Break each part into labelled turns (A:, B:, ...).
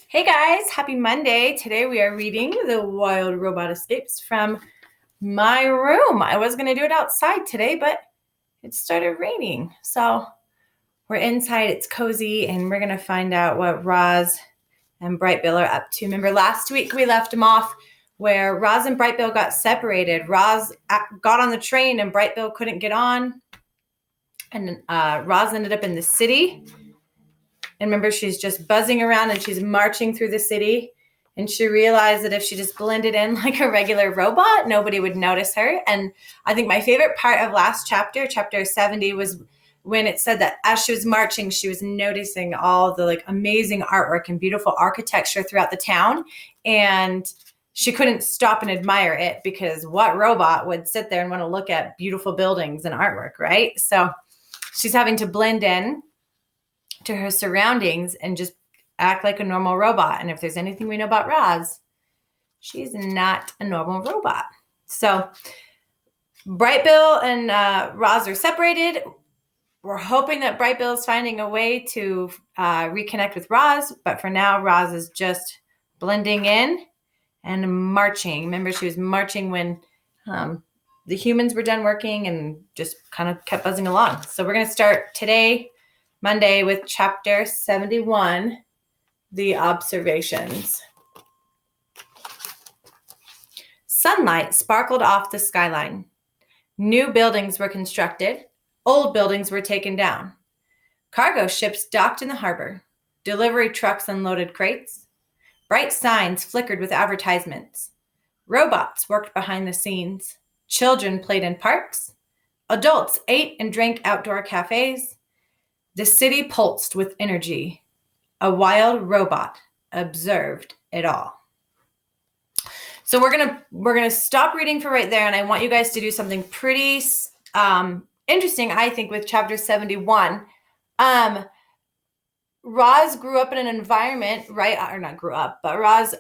A: Hey guys, happy Monday. Today we are reading The Wild Robot Escapes from my room. I was going to do it outside today, but it started raining. So we're inside, it's cozy, and we're going to find out what Roz and Bright Bill are up to. Remember last week we left them off where Roz and Bright Bill got separated. Roz got on the train and Bright Bill couldn't get on. And Roz ended up in the city. And remember, she's just buzzing around and she's marching through the city. And she realized that if she just blended in like a regular robot, nobody would notice her. And I think my favorite part of last chapter, chapter 70, was when it said that as she was marching, she was noticing all the like amazing artwork and beautiful architecture throughout the town. And she couldn't stop and admire it because what robot would sit there and want to look at beautiful buildings and artwork, right? So she's having to blend in to her surroundings and just act like a normal robot. And if there's anything we know about Roz, she's not a normal robot. So Bright Bill and Roz are separated. We're hoping that Bright Bill is finding a way to reconnect with Roz, but for now, Roz is just blending in and marching. Remember, she was marching when the humans were done working and just kind of kept buzzing along. So we're going to start today, Monday, with chapter 71, The Observations. Sunlight sparkled off the skyline. New buildings were constructed. Old buildings were taken down. Cargo ships docked in the harbor. Delivery trucks unloaded crates. Bright signs flickered with advertisements. Robots worked behind the scenes. Children played in parks. Adults ate and drank outdoor cafes. The city pulsed with energy. A wild robot observed it all. So we're gonna stop reading for right there, and I want you guys to do something pretty interesting, I think, with chapter 71. Roz grew up in an environment, right? Or not grew up, but Roz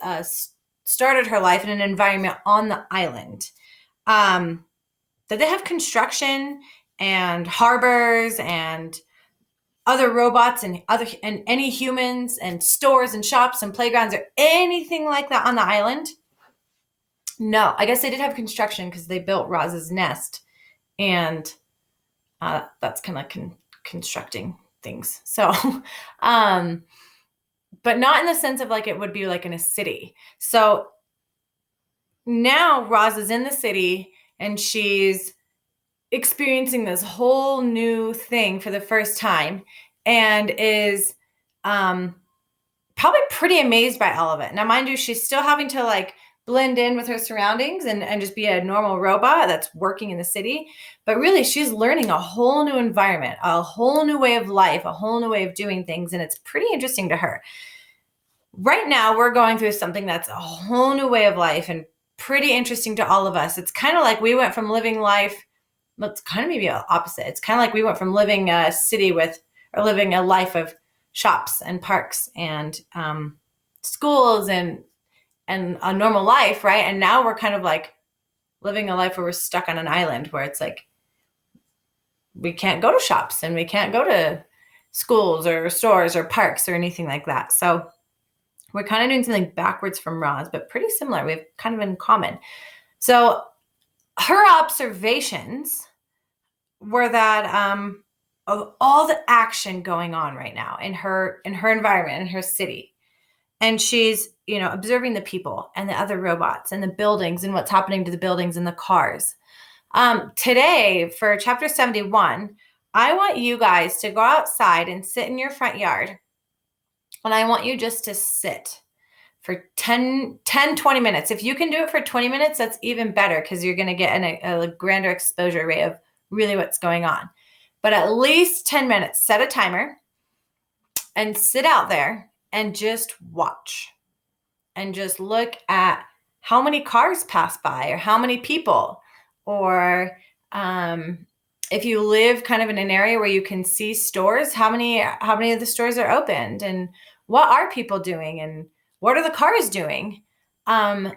A: started her life in an environment on the island. That they have construction and harbors and other robots and any humans and stores and shops and playgrounds or anything like that on the island? No, I guess they did have construction because they built Roz's nest, and that's kind of constructing things. So, but not in the sense of like it would be like in a city. So now Roz is in the city and she's experiencing this whole new thing for the first time and is probably pretty amazed by all of it. Now, mind you, she's still having to like blend in with her surroundings and just be a normal robot that's working in the city. But really, she's learning a whole new environment, a whole new way of life, a whole new way of doing things. And it's pretty interesting to her. Right now, we're going through something that's a whole new way of life and pretty interesting to all of us. It's kind of like we went from living life, well, it's kind of maybe opposite. It's kind of like we went from living a city or living a life of shops and parks and schools and a normal life, right? And now we're kind of like living a life where we're stuck on an island where it's like we can't go to shops and we can't go to schools or stores or parks or anything like that. So we're kind of doing something backwards from Roz, but pretty similar. We have kind of in common. So her observations were that of all the action going on right now in her environment, in her city, and she's observing the people and the other robots and the buildings and what's happening to the buildings and the cars. Today, for chapter 71, I want you guys to go outside and sit in your front yard. And I want you just to sit for 10, 20 minutes. If you can do it for 20 minutes, that's even better because you're going to get a grander exposure rate of really what's going on. But at least 10 minutes, set a timer and sit out there and just watch. And just look at how many cars pass by or how many people, or if you live kind of in an area where you can see stores, how many of the stores are opened and what are people doing and what are the cars doing? And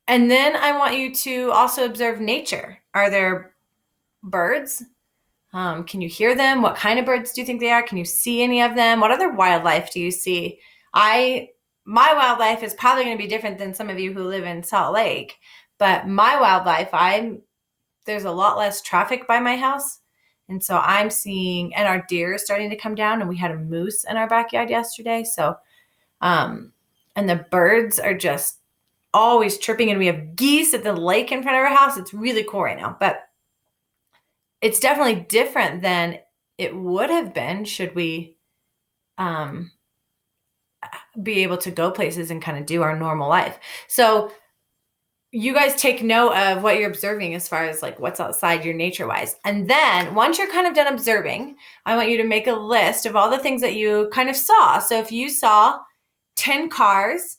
A: then I want you to also observe nature. Are there birds? Can you hear them? What kind of birds do you think they are? Can you see any of them? What other wildlife do you see? My wildlife is probably going to be different than some of you who live in Salt Lake, but my wildlife, there's a lot less traffic by my house. And so I'm seeing, and our deer is starting to come down, and we had a moose in our backyard yesterday. So, and the birds are just always chirping, and we have geese at the lake in front of our house. It's really cool right now, but it's definitely different than it would have been should we be able to go places and kind of do our normal life. So you guys take note of what you're observing as far as like what's outside your nature wise. And then once you're kind of done observing, I want you to make a list of all the things that you kind of saw. So if you saw 10 cars,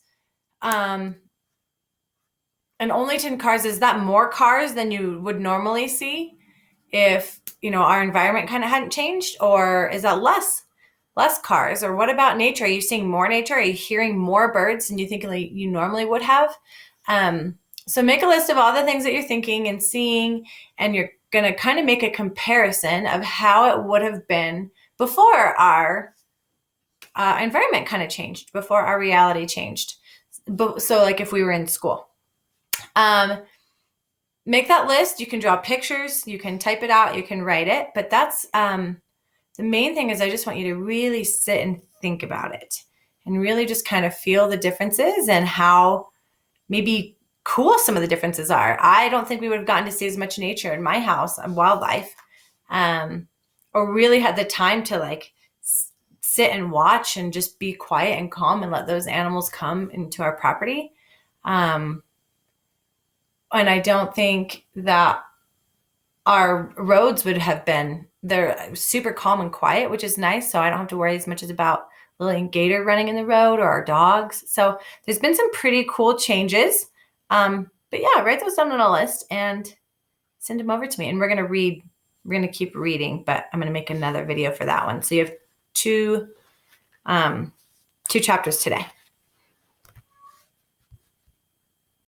A: and only 10 cars, is that more cars than you would normally see if, our environment kind of hadn't changed? Or is that less cars? Or what about nature? Are you seeing more nature? Are you hearing more birds than you think like you normally would have? So make a list of all the things that you're thinking and seeing, and you're going to kind of make a comparison of how it would have been before our environment kind of changed, before our reality changed. So like if we were in school. Make that list. You can draw pictures, you can type it out, you can write it, but that's the main thing is I just want you to really sit and think about it and really just kind of feel the differences and how maybe cool some of the differences are. I don't think we would have gotten to see as much nature in my house and wildlife, or really had the time to like sit and watch and just be quiet and calm and let those animals come into our property. And I don't think that our roads would have been, they're super calm and quiet, which is nice. So I don't have to worry as much as about Lily and Gator running in the road or our dogs. So there's been some pretty cool changes. But yeah, write those down on a list and send them over to me. And we're going to keep reading, but I'm going to make another video for that one. So you have two chapters today.